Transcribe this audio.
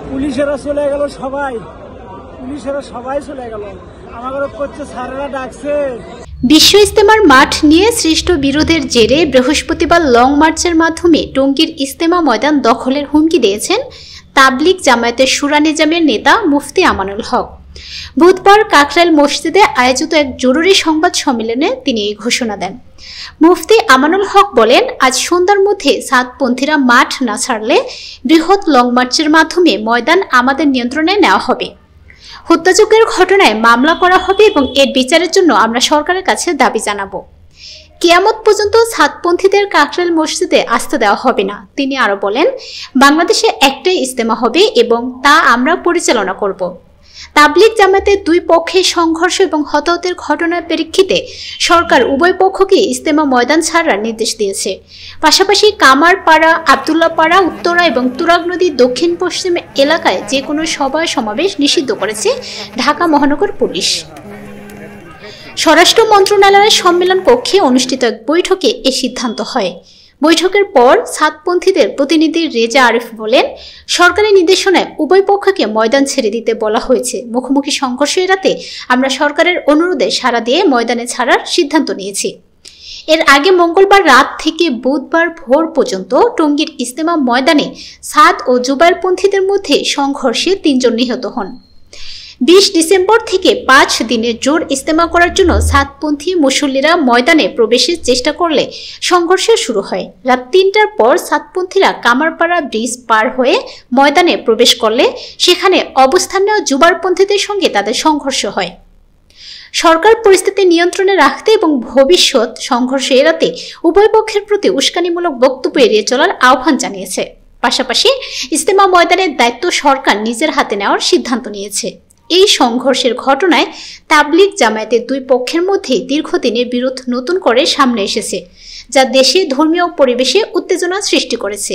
পুলিশেরা চলে গেল, সবাই চলে গেল, আমাদের করছে স্যারেরা ডাকছে। বিশ্ব ইজতেমার মাঠ নিয়ে সৃষ্ট বিরোধের জেরে বৃহস্পতিবার লং মার্চের মাধ্যমে টঙ্গীর ইজতেমা ময়দান দখলের হুমকি দিয়েছেন তাবলিগ জামায়াতের শুরা নিজামের নেতা মুফতি আমানুল হক। বুধবার কাকরাইল মসজিদে আয়োজিত এক জরুরি সংবাদ সম্মেলনে তিনি এই ঘোষণা দেন। মুফতি আমানুল হক বলেন, আজ সন্ধ্যার মধ্যে সাতপন্থীরা মাঠ না ছাড়লে বৃহৎ লং মার্চের মাধ্যমে ময়দান আমাদের নিয়ন্ত্রণে নেওয়া হবে। হত্যাযজ্ঞের ঘটনায় মামলা করা হবে এবং এর বিচারের জন্য আমরা সরকারের কাছে দাবি জানাবো। কিয়ামত পর্যন্ত সাতপন্থীদের কাকরাইল মসজিদে আসতে দেওয়া হবে না। তিনি আরো বলেন, বাংলাদেশে একটাই ইজতেমা হবে এবং তা আমরা পরিচালনা করব। তাবলিগ জামায়াতের দুই পক্ষের সংঘর্ষ এবং হতাহতের ঘটনার প্রেক্ষিতে সরকার উভয় পক্ষকে ইজতেমা ময়দান ছাড়ার নির্দেশ দিয়েছে। পাশাপাশি কামারপাড়া, আব্দুল্লাহপাড়া, উত্তরা এবং তুরাগ নদীর দক্ষিণ পশ্চিম এলাকায় যে কোনো সভা সমাবেশ নিষিদ্ধ করেছে ঢাকা মহানগর পুলিশ। স্বরাষ্ট্র মন্ত্রণালয়ের সম্মেলন কক্ষে অনুষ্ঠিত এক বৈঠকে এ সিদ্ধান্ত হয়। বৈঠকের পর সাতপন্থীদের প্রতিনিধি রেজা আরিফ বলেন, সরকারি নির্দেশনায় উভয় পক্ষকে ময়দান ছেড়ে দিতে বলা হয়েছে। মুখোমুখি সংঘর্ষ এড়াতে আমরা সরকারের অনুরোধে সাড়া দিয়ে ময়দানে ছাড়ার সিদ্ধান্ত নিয়েছি। এর আগে মঙ্গলবার রাত থেকে বুধবার ভোর পর্যন্ত টঙ্গীর ইজতেমা ময়দানে সাদ ও জুবাইরপন্থীদের মধ্যে সংঘর্ষে ৩ জন নিহত হন। ২০ ডিসেম্বর থেকে ৫ দিনের জোর ইজতেমা করার জন্য সাতপন্থী মুসল্লিরা ময়দানে প্রবেশের চেষ্টা করলে সংঘর্ষ শুরু হয়। রাত ৩টার পর সাতপন্থীরা কামারপাড়া ব্রিজ পার হয়ে ময়দানে প্রবেশ করলে সেখানে অবস্থান নেওয়া জুবারপন্থীদের সঙ্গে তাদের সংঘর্ষ হয়। সরকার পরিস্থিতি নিয়ন্ত্রণে রাখতে এবং ভবিষ্যৎ সংঘর্ষ এড়াতে উভয় পক্ষের প্রতি উস্কানিমূলক বক্তব্য এড়িয়ে চলার আহ্বান জানিয়েছে। পাশাপাশি ইজতেমা ময়দানের দায়িত্ব সরকার নিজের হাতে নেওয়ার সিদ্ধান্ত নিয়েছে। এই সংঘর্ষের ঘটনায় তাবলিগ জামায়াতের দুই পক্ষের মধ্যে দীর্ঘদিনের বিরোধ নতুন করে সামনে এসেছে, যা দেশে ধর্মীয় পরিবেশে উত্তেজনা সৃষ্টি করেছে।